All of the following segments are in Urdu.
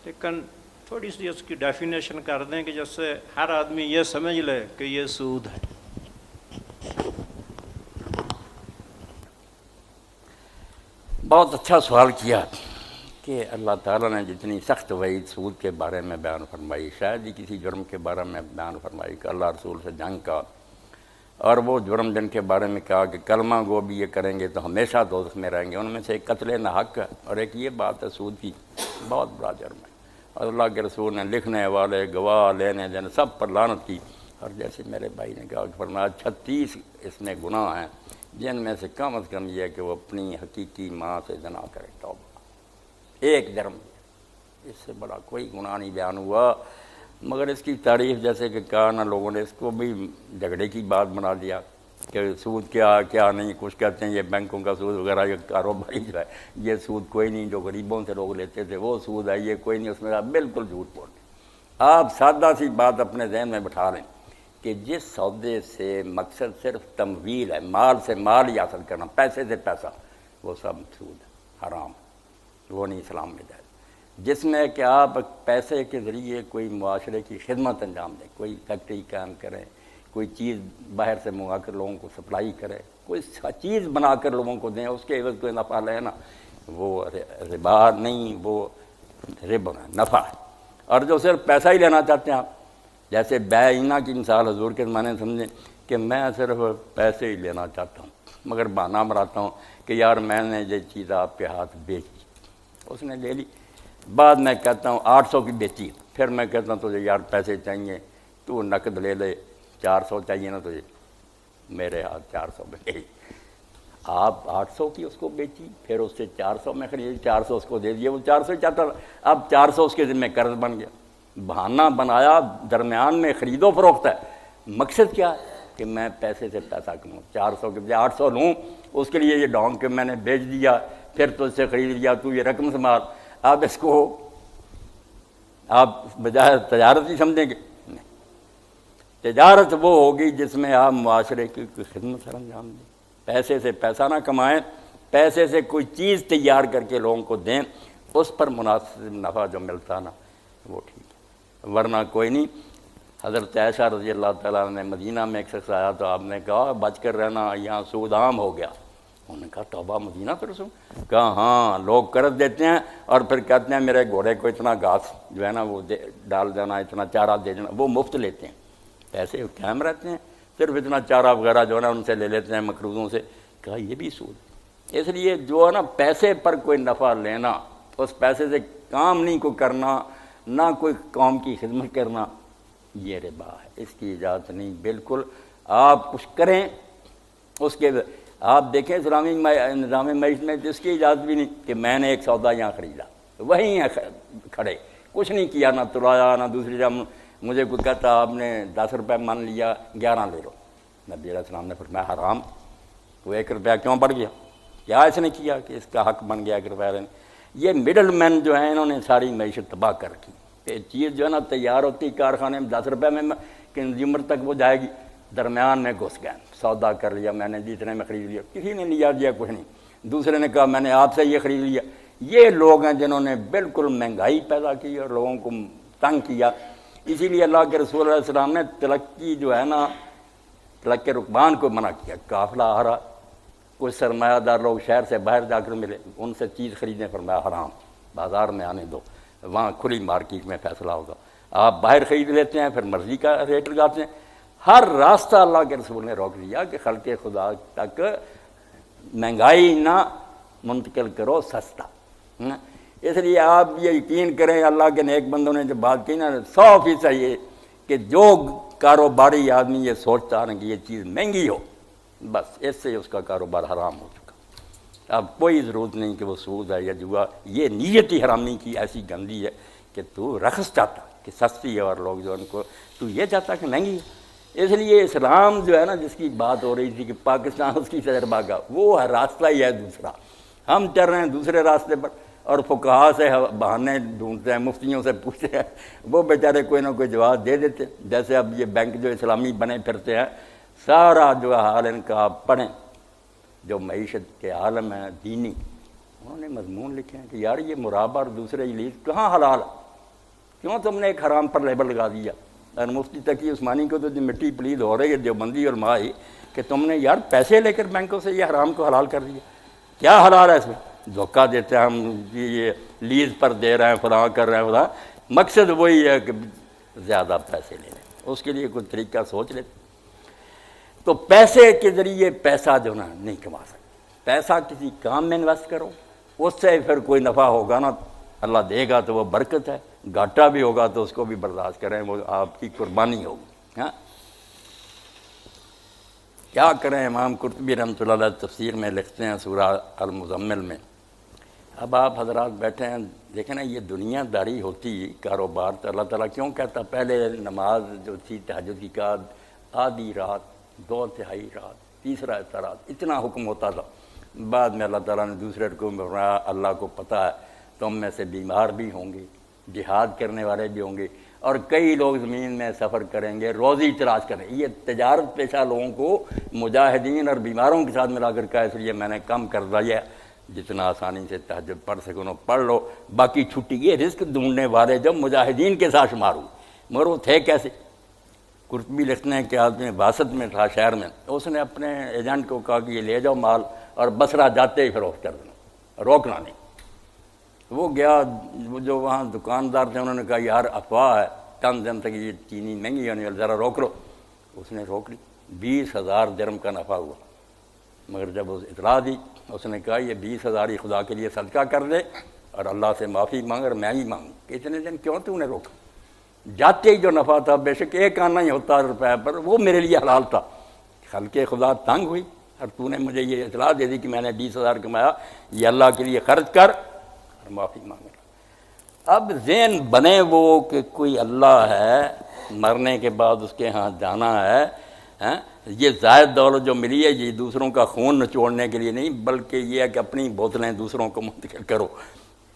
لیکن تھوڑی سی اس کی ڈیفینیشن کر دیں کہ جس سے ہر آدمی یہ سمجھ لے کہ یہ سود ہے۔ بہت اچھا سوال کیا کہ اللہ تعالیٰ نے جتنی سخت وعید سود کے بارے میں بیان فرمائی، شاید ہی کسی جرم کے بارے میں بیان فرمائی کہ اللہ رسول سے جنگ کا، اور وہ جرم جن کے بارے میں کہا کہ کلمہ گو بھی یہ کریں گے تو ہمیشہ دوزخ میں رہیں گے، ان میں سے ایک قتل ناحق ہے، اور ایک یہ بات ہے سود کی بہت بڑا جرم ہے، اور اللہ کے رسول نے لکھنے والے، گواہ لینے دینے سب پر لعنت کی، اور جیسے میرے بھائی نے کہا کہ فرمایا 36 اس میں گناہ ہیں، جن میں سے کم از کم یہ ہے کہ وہ اپنی حقیقی ماں سے زنا کرے، توبہ، ایک جرم، اس سے بڑا کوئی گناہ نہیں بیان ہوا۔ مگر اس کی تعریف جیسے کہ کہا نا لوگوں نے اس کو بھی جھگڑے کی بات بنا دیا کہ سود کیا نہیں، کچھ کہتے ہیں یہ بینکوں کا سود وغیرہ، یہ کاروباری جو ہے یہ سود کوئی نہیں، جو غریبوں سے لوگ لیتے تھے وہ سود ہے، یہ کوئی نہیں، اس میں بالکل جھوٹ بول رہے۔ آپ سادہ سی بات اپنے ذہن میں بٹھا لیں کہ جس سودے سے مقصد صرف تمویل ہے، مال سے مال ہی حاصل کرنا، پیسے سے پیسہ، وہ سب سود ہے، حرام، وہ نہیں اسلام میں جائز۔ جس میں کہ آپ پیسے کے ذریعے کوئی معاشرے کی خدمت انجام دیں، کوئی فیکٹری قائم کریں، کوئی چیز باہر سے منگا کر لوگوں کو سپلائی کرے، کوئی چیز بنا کر لوگوں کو دیں، اس کے عوض کوئی نفع لے نا، وہ ربا نہیں، وہ ربا ہے، نفع ہے۔ اور جو صرف پیسہ ہی لینا چاہتے ہیں آپ، جیسے بیعینہ کی مثال حضور کے زمانے میں سمجھیں کہ میں صرف پیسے ہی لینا چاہتا ہوں، مگر بہانہ بناتا ہوں کہ یار میں نے یہ چیز آپ کے ہاتھ بیچ دی، اس نے لے لی، بعد میں کہتا ہوں 800 کی بیچی، پھر میں کہتا ہوں تجھے یار پیسے چاہیے، تو نقد لے لے، 400 چاہیے نا تجھے، میرے ہاتھ 400 میں لے، آپ 800 کی اس کو بیچی، پھر اس سے 400 میں خریدی، 400 اس کو دے دیے، وہ 400 چاہتا تھا، اب 400 اس کے ذمہ قرض بن گیا، بہانہ بنایا، درمیان میں خرید و فروخت ہے، مقصد کیا ہے کہ میں پیسے سے پیسہ کماؤں، 400 کے بجائے 800 لوں، اس کے لیے یہ ڈھونگ کے میں نے بیچ دیا، پھر تو اس سے خرید لیا، تو یہ رقم سنبھال۔ آپ اس کو آپ بجائے تجارت ہی سمجھیں گے؟ نہیں، تجارت وہ ہوگی جس میں آپ معاشرے کی کوئی خدمت سر انجام دیں، پیسے سے پیسہ نہ کمائیں، پیسے سے کوئی چیز تیار کر کے لوگوں کو دیں، اس پر مناسب نفع جو ملتا نا وہ ٹھیک ہے، ورنہ کوئی نہیں۔ حضرت عائشہ رضی اللہ تعالیٰ نے مدینہ میں ایک شخص آیا تو آپ نے کہا بچ کر رہنا، یہاں سود عام ہو گیا۔ انہوں نے کہا توبہ، مدینہ پر سود؟ کہا ہاں، لوگ قرض دیتے ہیں اور پھر کہتے ہیں میرے گھوڑے کو اتنا گھاس جو ہے نا وہ ڈال دینا، اتنا چارہ دے دینا، وہ مفت لیتے ہیں، پیسے قائم رہتے ہیں، صرف اتنا چارہ وغیرہ جو ہے نا ان سے لے لیتے ہیں مقروضوں سے۔ کہا یہ بھی سود۔ اس لیے جو ہے نا پیسے پر کوئی نفع لینا، اس پیسے سے کام نہیں کو کرنا، نہ کوئی قوم کی خدمت کرنا، یہ ربا ہے، اس کی اجازت نہیں بالکل۔ آپ کچھ کریں اس کے، آپ دیکھیں اسلامی نظام معیشت میں جس کی اجازت بھی نہیں کہ میں نے ایک سودا یہاں خریدا، وہیں کھڑے، کچھ نہیں کیا، نہ تلایا نہ دوسری جگہ، مجھے کوئی کہتا آپ نے 10 روپے مان لیا، 11 لے لو، نبی علیہ السلام نے فرمایا حرام، وہ 1 روپیہ کیوں بڑھ گیا؟ کیا اس نے کیا کہ اس کا حق بن گیا 1 روپیہ لینے؟ یہ مڈل مین جو ہیں انہوں نے ساری معیشت تباہ کر رکھی۔ یہ چیز جو ہے نا تیار ہوتی کارخانے میں 10 روپے میں کنزیومر تک وہ جائے گی، درمیان میں گھس گئے، سودا کر لیا میں نے، جتنے میں خرید لیا، کسی نے لیا دیا کچھ نہیں، دوسرے نے کہا میں نے آپ سے یہ خرید لیا۔ یہ لوگ ہیں جنہوں نے بالکل مہنگائی پیدا کی اور لوگوں کو تنگ کیا۔ اسی لیے اللہ کے رسول علیہ السلام نے تلقی جو ہے نا، تلقی رکبان کو منع کیا، قافلہ آ رہا، کچھ سرمایہ دار لوگ شہر سے باہر جا کر ملے، ان سے چیز خریدنے، فرمایا حرام، بازار میں آنے دو، وہاں کھلی مارکیٹ میں فیصلہ ہوگا۔ آپ باہر خرید لیتے ہیں، پھر مرضی کا ریٹ لگاتے ہیں۔ ہر راستہ اللہ کے رسول نے روک دیا کہ خلق خدا تک مہنگائی نہ منتقل کرو، سستا۔ اس لیے آپ یہ یقین کریں، اللہ کے نیک بندوں نے جو بات کی نا 100% یہ کہ جو کاروباری آدمی یہ سوچتا ہے کہ یہ چیز مہنگی ہو، بس اس سے اس کا کاروبار حرام ہو چکا۔ اب کوئی ضرورت نہیں کہ وہ سود ہے یا جوا، یہ نیت ہی حرامی کی ایسی گندی ہے کہ تو رخص چاہتا کہ سستی ہے، اور لوگ جو ان کو تو یہ چاہتا کہ مہنگی ہے۔ اس لیے اسلام جو ہے نا، جس کی بات ہو رہی تھی کہ پاکستان اس کی تجربہ کا، وہ راستہ ہی ہے دوسرا، ہم چل رہے ہیں دوسرے راستے پر، اور فقہا سے بہانے ڈھونڈتے ہیں، مفتیوں سے پوچھتے ہیں، وہ بیچارے کوئی نہ کوئی جواب دے دیتے۔ جیسے اب یہ بینک جو اسلامی بنے پھرتے ہیں، سارا جو حال ان کا آپ پڑھیں، جو معیشت کے عالم ہیں دینی، انہوں نے مضمون لکھے ہیں کہ یار یہ مرابہ اور دوسرے لیز کہاں حلال ہے، کیوں تم نے ایک حرام پر لیبل لگا دیا؟ اور مفتی تقی عثمانی کو تو مٹی پلید ہو رہی ہے دیوبندی اور مائی کہ تم نے یار پیسے لے کر بینکوں سے یہ حرام کو حلال کر دیا. کیا حلال ہے اس میں؟ دھوکہ دیتے ہیں ہم یہ لیز پر دے رہے ہیں، فلاں کر رہے ہیں فلاں. مقصد وہی ہے کہ زیادہ پیسے لے لیں، اس کے لیے کوئی طریقہ سوچ لیتے. تو پیسے کے ذریعے پیسہ جو نا نہیں کما سکتے. پیسہ کسی کام میں انویسٹ کرو، اس سے پھر کوئی نفع ہوگا نا اللہ دے گا تو وہ برکت ہے، گھاٹا بھی ہوگا تو اس کو بھی برداشت کریں، وہ آپ کی قربانی ہوگی. ہاں کیا کریں؟ امام قرطبی رحمۃ اللہ علیہ تفسیر میں لکھتے ہیں سورہ المزمل میں. اب آپ حضرات بیٹھے ہیں دیکھیں نا، یہ دنیا داری ہوتی کاروبار تو اللہ تعالیٰ کیوں کہتا پہلے نماز جو تھی تہجد کی کا آدھی رات، 2/3 رات، تیسرا حصہ رات، اتنا حکم ہوتا تھا. بعد میں اللہ تعالیٰ نے دوسرے رکوع میں فرمایا اللہ کو پتہ ہے تم میں سے بیمار بھی ہوں گے، جہاد کرنے والے بھی ہوں گے، اور کئی لوگ زمین میں سفر کریں گے، روزی تلاش کریں. یہ تجارت پیشہ لوگوں کو مجاہدین اور بیماروں کے ساتھ ملا کر کہا، اس لیے میں نے کم کر دیا، جتنا آسانی سے تہجد پڑھ سکو پڑھ لو، باقی چھٹی. یہ رزق ڈھونڈنے والے جب مجاہدین کے ساتھ شمار ہوئے، مگر وہ تھے کیسے؟ قرطبی لکھتے ہیں کہ آدمی واسط میں تھا شہر میں، اس نے اپنے ایجنٹ کو کہا کہ یہ لے جاؤ مال اور بصرہ جاتے ہی فروخت کر دینا، روکنا نہیں. وہ گیا، وہ جو وہاں دکاندار تھے انہوں نے کہا یار افواہ ہے، چند دن تک یہ چینی مہنگی ہونے والی، ذرا روک لو. اس نے روک لی، 20,000 درہم کا نفع ہوا. مگر جب اس اطلاع دی اس نے کہا یہ 20,000 ہی خدا کے لیے صدقہ کر دے اور اللہ سے معافی مانگ اور میں ہی مانگوں. اتنے دن کیوں تو نے روکا؟ جاتے ہی جو نفع تھا بے شک ایک آنا ہی ہوتا روپے پر، وہ میرے لیے حلال تھا. خلق خدا تنگ ہوئی اور تو نے مجھے یہ اطلاع دے دی کہ میں نے 20,000 کمایا، یہ اللہ کے لیے خرچ کر اور معافی مانگ. اب ذہن بنے وہ کہ کوئی اللہ ہے، مرنے کے بعد اس کے ہاں جانا ہے. یہ زائد دولت جو ملی ہے یہ دوسروں کا خون نچوڑنے کے لیے نہیں، بلکہ یہ ہے کہ اپنی بوتلیں دوسروں کو منتقل کرو.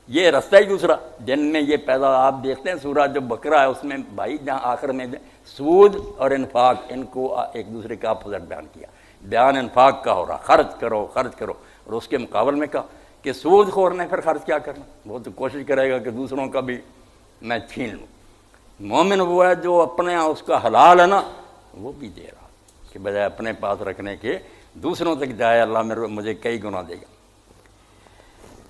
یہ رستہ ہی دوسرا جن میں یہ پیدا آپ دیکھتے ہیں سورہ جو بقرہ ہے اس میں بھائی جہاں آخر میں سود اور انفاق ان کو ایک دوسرے کا اپوزٹ بیان کیا. بیان انفاق کا ہو رہا، خرچ کرو خرچ کرو، اور اس کے مقابل میں کہا کہ سود خور نے پھر خرچ کیا کرنا، وہ تو کوشش کرے گا کہ دوسروں کا بھی میں چھین لوں. مومن وہ ہے جو اپنے اس کا حلال ہے نا وہ بھی دے رہا کہ بجائے اپنے پاس رکھنے کے دوسروں تک جائے، اللہ مجھے کئی گنا دے گا.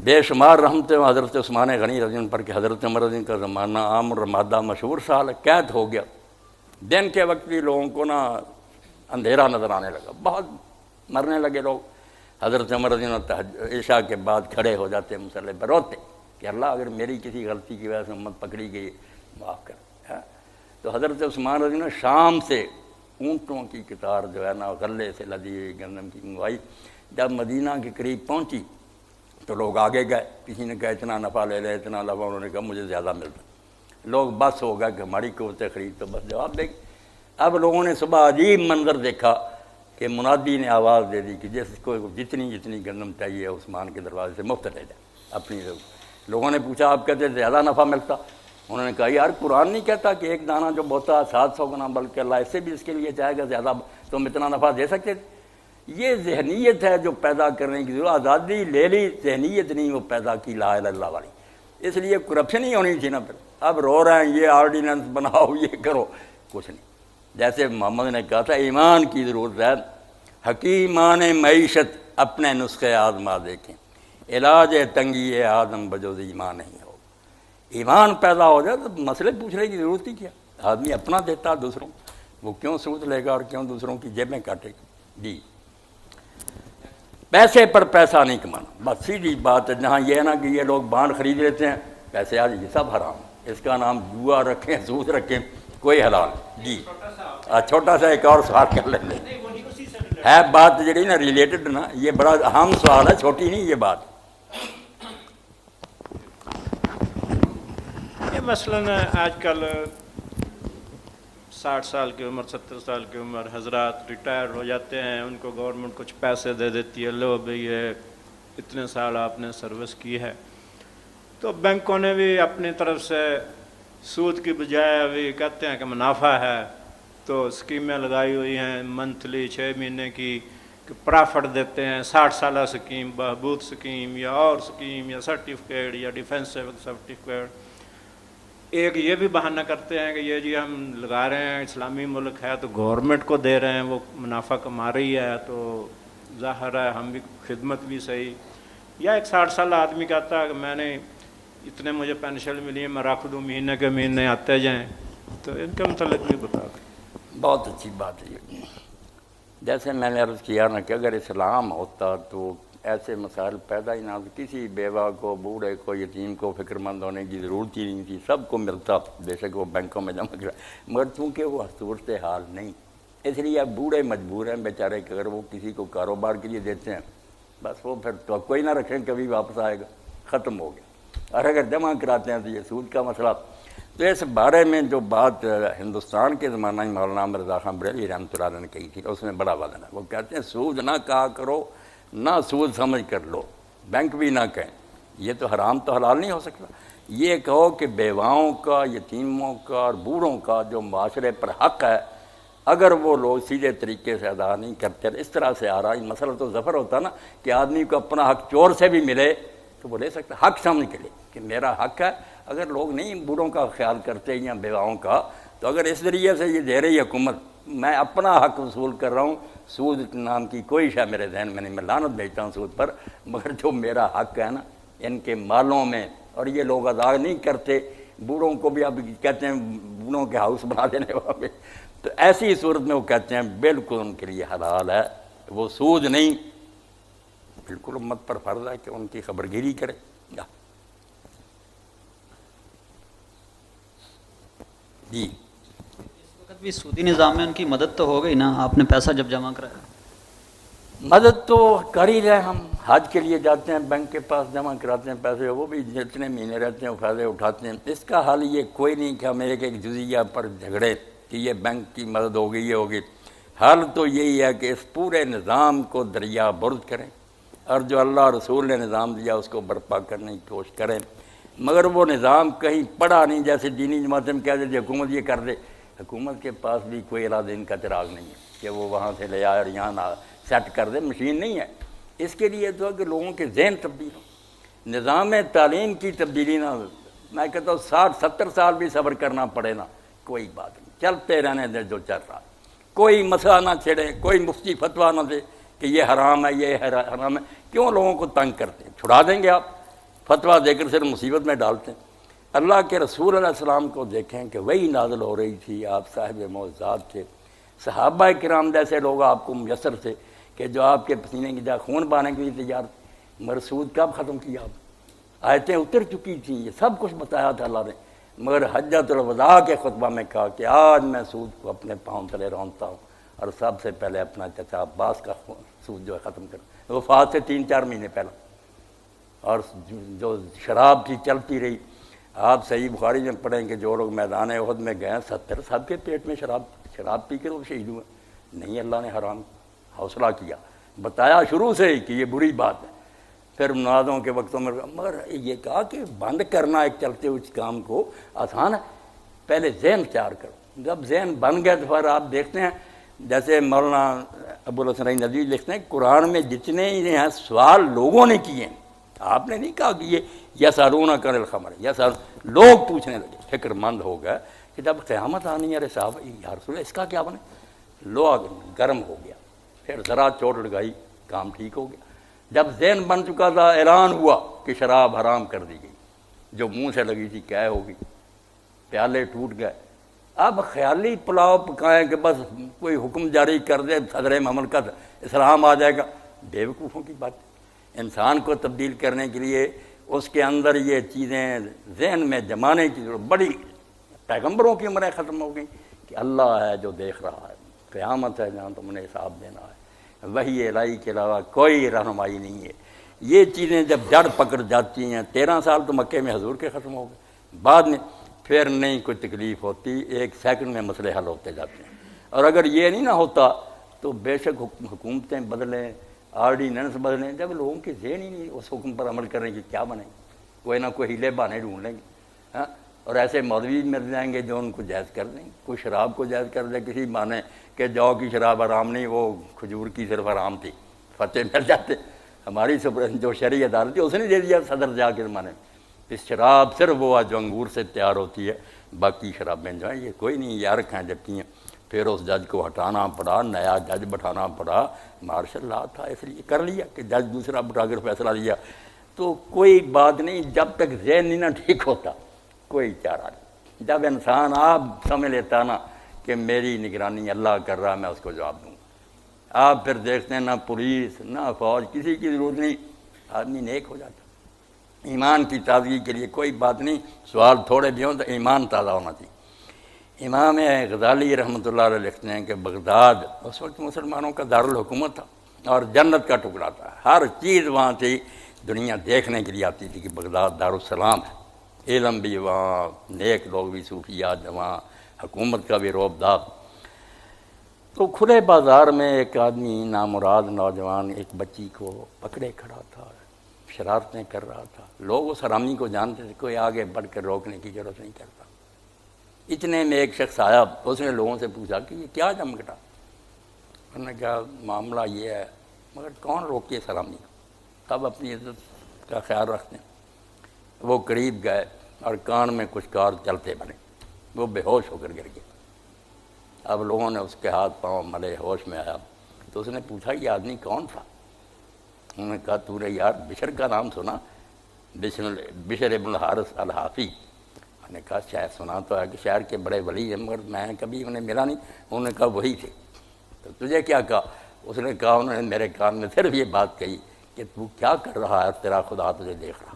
بے شمار رحمتیں حضرت عثمان غنی رضی اللہ عنہ پر کہ حضرت عمر رضی اللہ کا زمانہ عام رمادہ مشہور سال قید ہو گیا. دن کے وقت بھی لوگوں کو نا اندھیرا نظر آنے لگا، بہت مرنے لگے لوگ. حضرت عمر رضی اللہ عنہ عشاء کے بعد کھڑے ہو جاتے مصلی پر، روتے کہ اللہ اگر میری کسی غلطی کی وجہ سے امت پکڑی گئی معاف کر. تو حضرت عثمان رضی اللہ عنہ شام سے اونٹوں کی قطار جو ہے نا غلے سے لدی ہوئی گندم کی منگوائی. جب مدینہ کے قریب پہنچی تو لوگ آگے گئے، کسی نے کہا اتنا نفع لے لے، اتنا نفع، انہوں نے کہا مجھے زیادہ ملتا. لوگ بس ہو گئے کہ ہماری قوت خرید تو بس جواب دے گی. اب لوگوں نے صبح عجیب منظر دیکھا کہ منادی نے آواز دے دی کہ جس کو جتنی گندم چاہیے عثمان کے دروازے سے مفت لے جائے اپنی ضرورت. لوگوں نے پوچھا آپ کہتے زیادہ نفع ملتا؟ انہوں نے کہا یار قرآن نہیں کہتا کہ ایک دانہ جو بوتا 700 گنا، بلکہ اللہ اس سے بھی اس کے لیے چاہے گا زیادہ، تم اتنا نفع دے سکتے تھے. یہ ذہنیت ہے جو پیدا کرنے کی ضرورت. آزادی لے لی، ذہنیت نہیں وہ پیدا کی لا الہ الا اللہ والی. اس لیے کرپشن ہی ہونی تھی نا. پھر اب رو رہے ہیں یہ آرڈیننس بناؤ یہ کرو، کچھ نہیں. جیسے محمد نے کہا تھا ایمان کی ضرورت ہے. حکیمان معیشت اپنے نسخے آزما دیکھیں، علاج تنگی آدم بجوز ایمان نہیں ہو. ایمان پیدا ہو جائے تو مسئلے پوچھنے کی ضرورت ہی کیا؟ آدمی اپنا دیتا دوسروں، وہ کیوں سود لے گا اور کیوں دوسروں کی جیبیں کاٹے گا. جی پیسے پر پیسہ نہیں کمانا، بس سیدھی بات ہے. جہاں یہ ہے نا کہ یہ لوگ بانڈ خرید لیتے ہیں پیسے، آج یہ سب حرام. اس کا نام جوا رکھیں، سود رکھیں، کوئی حلال. جی چھوٹا سا ایک اور سوال کر لیں گے، ہے بات جڑی نا ریلیٹڈ نا، یہ بڑا اہم سوال ہے، چھوٹی نہیں یہ بات. یہ مثلاً آج کل 60 سال کی عمر، 70 سال کی عمر حضرات ریٹائر ہو جاتے ہیں، ان کو گورنمنٹ کچھ پیسے دے دیتی ہے، لو بھئی یہ اتنے سال آپ نے سروس کی ہے. تو بینکوں نے بھی اپنی طرف سے سود کی بجائے ابھی کہتے ہیں کہ منافع ہے، تو اسکیمیں لگائی ہوئی ہیں منتھلی 6 مہینے کی کہ پرافٹ دیتے ہیں. 60 سالہ اسکیم، بہبود اسکیم یا اور اسکیم یا سرٹیفکیٹ یا ڈیفینسو سرٹیفکیٹ. ایک یہ بھی بہانہ کرتے ہیں کہ یہ جی ہم لگا رہے ہیں اسلامی ملک ہے تو گورنمنٹ کو دے رہے ہیں، وہ منافع کما رہی ہے تو ظاہر ہے ہم بھی خدمت بھی صحیح. یا ایک 60 سالہ آدمی کہتا ہے کہ میں نے اتنے مجھے پینشن ملی ہے، میں رکھ دوں مہینے کے مہینے آتے جائیں. تو ان کے متعلق بھی بتا دیں. بہت اچھی بات ہے یہ. جیسے میں نے عرض کیا نا کہ اگر اسلام ہوتا تو ایسے مسائل پیدا ہی نہ ہوتے. کسی بیوہ کو، بوڑھے کو، یتیم کو فکر مند ہونے کی ضرورت ہی نہیں تھی، سب کو ملتا. بے شک وہ بینکوں میں جمع کرا، مگر چونکہ وہ صورت حال نہیں، اس لیے اب بوڑھے مجبور ہیں بیچارے کہ اگر وہ کسی کو کاروبار کے لیے دیتے ہیں بس وہ پھر تو کوئی نہ رکھیں، کبھی واپس آئے گا، ختم ہو گیا. اور اگر جمع کراتے ہیں تو یہ سود کا مسئلہ. تو اس بارے میں جو بات ہندوستان کے زمانہ میں مولانا مرزا خان بریلوی رحمۃ اللہ علیہ نے کہی تھی، اس میں بڑا وزن ہے. وہ کہتے ہیں سود نہ کہا کرو، نہ سود سمجھ کر لو، بینک بھی نہ کہیں. یہ تو حرام تو حلال نہیں ہو سکتا. یہ کہو کہ بیواؤں کا، یتیموں کا اور بوڑھوں کا جو معاشرے پر حق ہے، اگر وہ لوگ سیدھے طریقے سے ادا نہیں کرتے، اس طرح سے آ رہا ہے مسئلہ تو ظفر ہوتا نا کہ آدمی کو اپنا حق چور سے بھی ملے تو وہ لے سکتا، حق سمجھ کے لے کہ میرا حق ہے. اگر لوگ نہیں بوڑھوں کا خیال کرتے یا بیواؤں کا، تو اگر اس ذریعے سے یہ دے رہی حکومت میں اپنا حق وصول کر رہا ہوں، سود نام کی کوئی شے میرے ذہن میں نہیں، میں لعنت بھیجتا ہوں سود پر، مگر جو میرا حق ہے نا ان کے مالوں میں، اور یہ لوگ ادا نہیں کرتے. بوڑھوں کو بھی اب کہتے ہیں بوڑھوں کے ہاؤس بنا دینے والے، تو ایسی صورت میں وہ کہتے ہیں بالکل ان کے لیے حلال ہے، وہ سود نہیں. بالکل امت پر فرض ہے کہ ان کی خبرگیری کرے. جی اس وقت بھی سودی نظام میں ان کی مدد تو ہو گئی نا، آپ نے پیسہ جب جمع کرایا. مدد تو کر ہی رہے. ہم حج کے لیے جاتے ہیں، بینک کے پاس جمع کراتے ہیں پیسے، وہ بھی جتنے مہینے رہتے ہیں وہ فائدے اٹھاتے ہیں. اس کا حل یہ کوئی نہیں کہ ہم ایک جزیہ پر جھگڑے کہ یہ بینک کی مدد ہوگی یہ ہوگی. حل تو یہی ہے کہ اس پورے نظام کو دریا برد کریں اور جو اللہ رسول نے نظام دیا اس کو برپا کرنے کی کوشش کریں. مگر وہ نظام کہیں پڑا نہیں، جیسے دینی جماعتیں میں کہہ دیتے حکومت یہ کر دے. حکومت کے پاس بھی کوئی علادین کا چراغ نہیں ہے کہ وہ وہاں سے لے آئے اور یہاں نہ سیٹ کر دے، مشین نہیں ہے. اس کے لیے تو کہ لوگوں کے ذہن تبدیل ہو، نظام تعلیم کی تبدیلی نہ ہو. میں کہتا ہوں 60-70 سال بھی صبر کرنا پڑے نا، کوئی بات نہیں، چلتے رہنے دے جو چل رہا. کوئی مسئلہ نہ چھڑے، کوئی مفتی فتویٰ نہ دے کہ یہ حرام ہے یہ حرام ہے. کیوں لوگوں کو تنگ کرتے ہیں؟ چھڑا دیں گے آپ، فتویٰ دے کر صرف مصیبت میں ڈالتے ہیں. اللہ کے رسول علیہ السلام کو دیکھیں کہ وہی نازل ہو رہی تھی، آپ صاحب معجزات تھے، صحابہ کرام جیسے لوگ آپ کو میسر تھے کہ جو آپ کے پسینے کی جگہ خون بہانے کے لیے تیار تھے. مرسود کب ختم کیا آپ؟ آیتیں اتر چکی تھیں، یہ سب کچھ بتایا تھا اللہ نے. مگر حجۃ الوداع کے خطبہ میں کہا کہ آج میں سود کو اپنے پاؤں تلے رونتا ہوں اور سب سے پہلے اپنا چچا عباس کا سود جو ہے ختم کروں. وفات سے 3-4 مہینے پہلا. اور جو شراب تھی چلتی رہی. آپ صحیح بخاری میں پڑھیں کہ جو لوگ میدان احد میں گئے 70 سب کے پیٹ میں شراب پی کے وہ شہید ہوئے. نہیں، اللہ نے حرام حوصلہ کیا، بتایا شروع سے ہی کہ یہ بری بات ہے. پھر منازوں کے وقتوں میں مگر یہ کہا کہ بند کرنا ایک چلتے ہوئے کام کو آسان ہے، پہلے ذہن تیار کرو. جب ذہن بن گیا تو پھر آپ دیکھتے ہیں جیسے مولانا ابوالحسن ندوی لکھتے ہیں قرآن میں جتنے ہیں سوال لوگوں نے کیے ہیں. آپ نے نہیں کہا کہ یہ یسالونک عن الخمر، لوگ پوچھنے لگے، فکر مند ہو گئے کہ جب قیامت آنی ہے صاحب یا رسول اللہ اس کا کیا بنے. لوگ گرم ہو گیا، پھر ذرا چوٹ لگائی، کام ٹھیک ہو گیا. جب ذہن بن چکا تھا اعلان ہوا کہ شراب حرام کر دی گئی، جو منہ سے لگی تھی قے ہو گئی، پیالے ٹوٹ گئے. اب خیالی پلاؤ پکائیں کہ بس کوئی حکم جاری کر دے صدر مملکت اسلام آ جائے گا. بیوقوفوں کی بات. انسان کو تبدیل کرنے کے لیے اس کے اندر یہ چیزیں ذہن میں جمانے کی ضرورت. بڑی پیغمبروں کی عمریں ختم ہو گئیں کہ اللہ ہے جو دیکھ رہا ہے، قیامت ہے جہاں تم نے حساب دینا ہے، وحی الہی کے علاوہ کوئی رہنمائی نہیں ہے. یہ چیزیں جب جڑ پکڑ جاتی ہیں، 13 سال تو مکے میں حضور کے ختم ہو گئے، بعد میں پھر نہیں کوئی تکلیف ہوتی، 1 سیکنڈ میں مسئلے حل ہوتے جاتے ہیں. اور اگر یہ نہیں نہ ہوتا تو بے شک حکومتیں بدلیں، آرڈیننس بدلیں، جب لوگوں کے ذہن ہی نہیں اس حکم پر عمل کرنے کی کیا بنے. کوئی نہ کوئی ہیلے بہانے ڈھونڈ لیں گے. ہاں، اور ایسے مولوی مل جائیں گے جو ان کو جائز کر دیں گے. کوئی شراب کو جائز کر دے کسی معنی کہ جو کی شراب حرام نہیں، وہ کھجور کی صرف حرام تھی، فتح مل جاتے. ہماری جو شرعی عدالت تھی اس نے دے دیا صدر جا کے زمانے میں اس شراب صرف وہ جو انگور سے تیار ہوتی ہے، باقی شرابیں جو ہیں یہ کوئی نہیں، یہ عرق ہیں جبکی ہیں۔ پھر اس جج کو ہٹانا پڑا، نیا جج بٹھانا پڑا، مارشل لا تھا اس لیے کر لیا کہ جج دوسرا بٹھا کر فیصلہ لیا۔ تو کوئی بات نہیں، جب تک ذہن نہیں نہ ٹھیک ہوتا کوئی چارہ نہیں۔ جب انسان آپ سمجھ لیتا نا کہ میری نگرانی اللہ کر رہا، میں اس کو جواب دوں گا، آپ پھر دیکھتے ہیں نہ پولیس نہ فوج کسی کی ضرورت نہیں، آدمی نیک ہو جاتا۔ ایمان کی تازگی کے لیے کوئی بات نہیں، سوال تھوڑے بھی ہوں تو ایمان تازہ ہونا چاہیے۔ امام غزالی رحمۃ اللہ علیہ لکھتے ہیں کہ بغداد اس وقت مسلمانوں کا دارالحکومت تھا اور جنت کا ٹکڑا تھا، ہر چیز وہاں تھی، دنیا دیکھنے کے لیے آتی تھی کہ بغداد دارالسلام ہے، علم بھی وہاں، نیک لوگ بھی، صوفیات وہاں، حکومت کا بھی روب داب۔ تو کھلے بازار میں ایک آدمی نامراد نوجوان ایک بچی کو پکڑے کھڑا تھا، شرارتیں کر رہا تھا، لوگ اس حرامی کو جانتے تھے، کوئی آگے بڑھ کر روکنے کی ضرورت نہیں کرتا۔ اتنے میں ایک شخص آیا، اس نے لوگوں سے پوچھا کہ یہ کیا جمگٹا؟ انہوں نے کہا معاملہ یہ ہے، مگر کون روکے اس حرامی کو، سب اپنی عزت کا خیال رکھتے ہیں۔ وہ قریب گئے اور کان میں کچھ کار چلتے بنے، وہ بے ہوش ہو کر گر گیا۔ اب لوگوں نے اس کے ہاتھ پاؤں ملے، ہوش میں آیا تو اس نے پوچھا یہ آدمی کون تھا؟ انہوں نے کہا تو نے یار بشر کا نام سنا؟ بشر ابن الحارث الحافی۔ میں نے کہا شاید سنا تو ہے کہ شہر کے بڑے ولی ہیں، مگر میں کبھی انہیں ملا نہیں۔ انہوں نے کہا وہی تھے۔ تو تجھے کیا کہا؟ اس نے کہا انہوں نے میرے کان میں صرف یہ بات کہی کہ تو کیا کر رہا ہے، تیرا خدا تجھے دیکھ رہا۔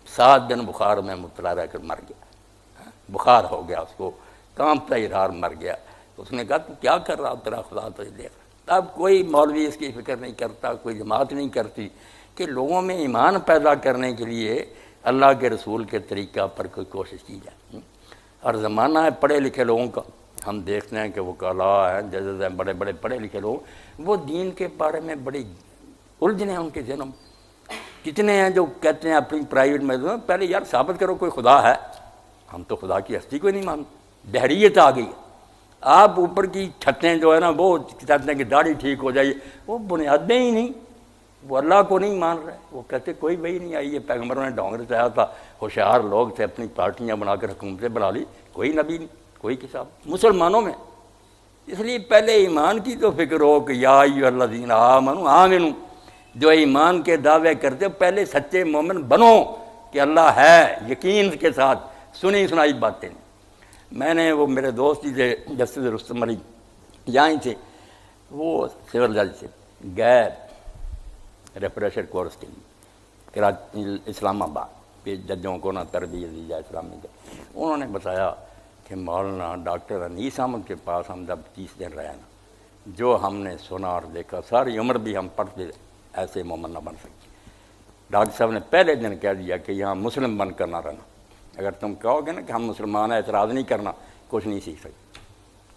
7 دن بخار میں مبتلا رہ کر مر گیا، بخار ہو گیا اس کو، کانپتا ارار مر گیا۔ اس نے کہا تو کیا کر رہا، تیرا خدا تجھے دیکھ رہا۔ اب کوئی مولوی اس کی فکر نہیں کرتا، کوئی جماعت نہیں کرتی کہ لوگوں میں ایمان پیدا کرنے کے لیے اللہ کے رسول کے طریقہ پر کوئی کوشش کی جائے۔ اور زمانہ ہے پڑھے لکھے لوگوں کا، ہم دیکھتے ہیں کہ وہ کالا ہیں، ججز ہیں، بڑے بڑے پڑھے لکھے لوگ، وہ دین کے بارے میں بڑی الجھنے ہیں ان کے ذہنوں میں۔ کتنے ہیں جو کہتے ہیں اپنی پرائیویٹ میں پہلے یار ثابت کرو کوئی خدا ہے، ہم تو خدا کی ہستی کو نہیں مانتے، دہریت آ گئی۔ آپ اوپر کی چھتیں جو ہے نا وہ کہتے ہیں کہ داڑھی ٹھیک ہو جائے، وہ بنیادیں ہی نہیں، وہ اللہ کو نہیں مان رہے۔ وہ کہتے کوئی وہی نہیں آئی ہے، پیغمبروں نے ڈونگر چاہا تھا، ہوشیار لوگ تھے، اپنی پارٹیاں بنا کر حکومتیں بنا لی، کوئی نبی نہیں، کوئی کتاب مسلمانوں میں۔ اس لیے پہلے ایمان کی تو فکر ہو کہ یا ایھا الذین آمنوا آمنوا، جو ایمان کے دعوے کرتے پہلے سچے مومن بنو کہ اللہ ہے، یقین کے ساتھ، سنی سنائی باتیں۔ میں نے وہ میرے دوست ہی تھے جسٹس رستم علی، یہاں ہی تھے، وہ سول جج سے گئے ریفریشر کورس کے لیے کراچی اسلام آباد پہ، ججوں کو نہ تربیت دی جائے اسلامی کا۔ انہوں نے بتایا کہ مولانا ڈاکٹر انیس احمد کے پاس ہم جب 30 دن رہے نا، جو ہم نے سنا اور دیکھا، ساری عمر بھی ہم پڑھتے ایسے مومن نہ بن سکتے۔ ڈاکٹر صاحب نے پہلے دن کہہ دیا کہ یہاں مسلم بن کر نہ رہنا، اگر تم کہو گے نا کہ ہم مسلمان ہیں، اعتراض نہیں کرنا، کچھ نہیں سیکھ سکتے،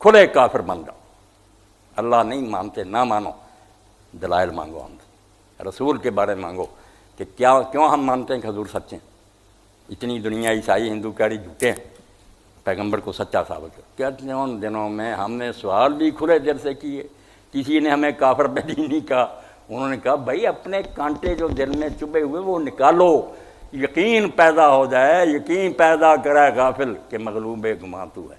کھلے کافر بن جاؤ۔ اللہ نہیں مانتے نہ مانو، دلائل مانگو، ہم سے رسول کے بارے میں مانگو کہ کیوں ہم مانتے ہیں کہ حضور سچے ہیں۔ اتنی دنیا عیسائی ہندو کاری جھوٹے ہیں، پیغمبر کو سچا ثابت کر۔ کہتے ہیں ان دنوں میں ہم نے سوال بھی کھلے دل سے کیے، کسی نے ہمیں کافر پہ نہیں کہا۔ انہوں نے کہا بھائی اپنے کانٹے جو دل میں چبھے ہوئے وہ نکالو، یقین پیدا ہو جائے، یقین پیدا کرے غافل کہ مغلوب گماں تو ہے۔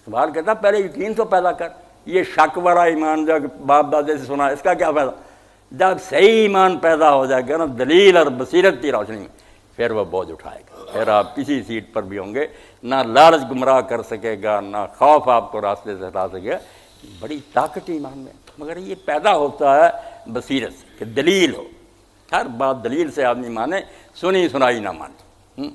سوال کہتا پہلے یقین تو پیدا کر، یہ شک والا ایمان جو باپ دادے سے سنا اس کا کیا فائدہ؟ جب صحیح ایمان پیدا ہو جائے گا نا دلیل اور بصیرت کی روشنی میں، پھر وہ بوجھ اٹھائے گا، پھر آپ کسی سیٹ پر بھی ہوں گے، نہ لالچ گمراہ کر سکے گا، نہ خوف آپ کو راستے سے ہٹا سکے گا۔ بڑی طاقت ایمان میں، مگر یہ پیدا ہوتا ہے بصیرت سے کہ دلیل ہو، ہر بات دلیل سے آدمی مانے، سنی سنائی نہ مانے۔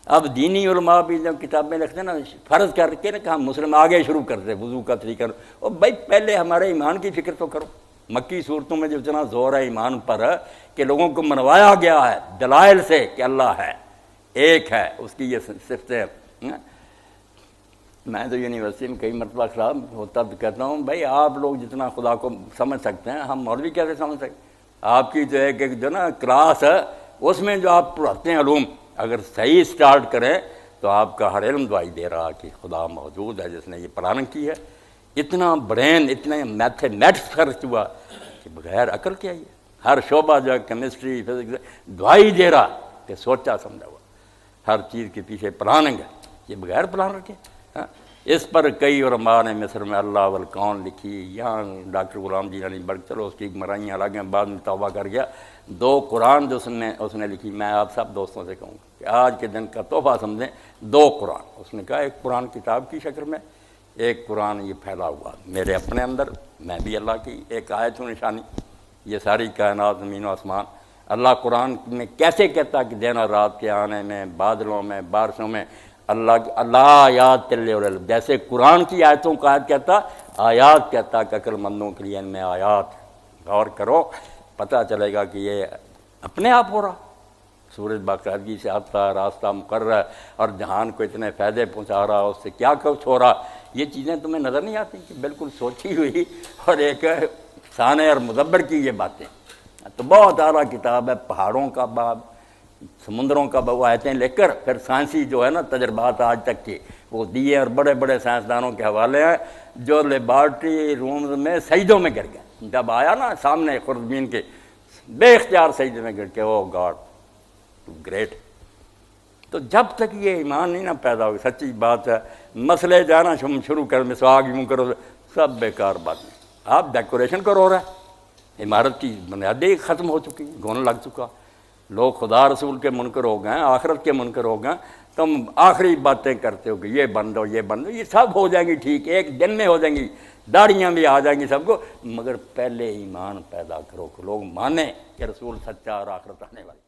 اب دینی علماء بھی جب کتابیں لکھتے ہیں نا، فرض کر کے نا کہ ہم مسلم آگے شروع کرتے وضو کا طریقہ، اور بھائی پہلے ہمارے ایمان کی فکر تو کرو۔ مکی صورتوں میں جو اتنا زور ہے ایمان پر کہ لوگوں کو منوایا گیا ہے دلائل سے کہ اللہ ہے، ایک ہے، اس کی یہ صفتیں۔ میں تو یونیورسٹی میں کئی مرتبہ خراب ہوتا تو کہتا ہوں بھائی آپ لوگ جتنا خدا کو سمجھ سکتے ہیں ہم مولوی کیسے سمجھ سکتے؟ آپ کی جو ایک جو نا کلاس ہے اس میں جو آپ پڑھاتے ہیں علوم، اگر صحیح سٹارٹ کریں تو آپ کا ہر علم دعائی دے رہا کہ خدا موجود ہے جس نے یہ پلاننگ کی ہے۔ اتنا برین، اتنا میتھمیٹکس خرچ ہوا کہ بغیر عقل کیا یہ ہر شعبہ جو ہے کیمسٹری فزکس دعائی دے رہا کہ سوچا سمجھا ہوا، ہر چیز کے پیچھے پلاننگ ہے، یہ بغیر پلان رکھے۔ ہاں، اس پر کئی علماء نے مصر میں اللہ والکون لکھی، یہاں ڈاکٹر غلام جیلانی بڑھ، چلو اس کی مرائیاں الگ ہیں، بعد میں توبہ کر گیا۔ 2 قرآن جو اس نے لکھی، میں آپ سب دوستوں سے کہوں گا کہ آج کے دن کا تحفہ سمجھیں 2 قرآن۔ اس نے کہا ایک قرآن کتاب کی شکل میں، ایک قرآن یہ پھیلا ہوا میرے اپنے اندر، میں بھی اللہ کی ایک آیت ہوں نشانی، یہ ساری کائنات زمین و آسمان۔ اللہ قرآن میں کیسے کہتا کہ دن اور رات کے آنے میں، بادلوں میں، بارشوں میں، اللہ آیات تلے اور جیسے قرآن کی آیتوں کا آیت کہتا، آیات کہتا کہ عقل مندوں کے لیے ان میں آیات، غور کرو پتہ چلے گا کہ یہ اپنے آپ ہو رہا، سورج باقاعدگی سے آتا، راستہ مقرر، اور جہان کو اتنے فائدے پہنچا رہا، اس سے کیا کچھ ہو رہا، یہ چیزیں تمہیں نظر نہیں آتی کہ بالکل سوچی ہوئی اور ایک صانع اور مدبر کی یہ باتیں۔ تو بہت اعلیٰ کتاب ہے، پہاڑوں کا باب، سمندروں کا باب، آیتیں لے کر پھر سائنسی جو ہے نا تجربات آج تک کے وہ دیے، اور بڑے بڑے سائنسدانوں کے حوالے ہیں جو لیبارٹری رومز میں سجدوں میں گر گئے، جب آیا نا سامنے خوردبین کے، بے اختیار سجدے میں گر کے، او گاڈ گریٹ۔ تو جب تک یہ ایمان نہیں نہ پیدا ہوگی، سچی بات ہے، مسئلے جانا شروع کر مسواک یوں کرو، سب بیکار باتیں۔ آپ ڈیکوریشن کرو ہو رہا ہے، عمارت کی بنیادیں ختم ہو چکی، گھن لگ چکا، لوگ خدا رسول کے منکر ہو گئے، آخرت کے منکر ہو گئے، تم آخری باتیں کرتے ہو کہ یہ بن دو یہ بن دو، یہ سب ہو جائیں گی ٹھیک، ایک دن میں ہو جائیں گی، داڑیاں بھی آ جائیں گی سب کو، مگر پہلے ایمان پیدا کرو کہ لوگ مانیں کہ رسول سچا اور آخرت آنے والی۔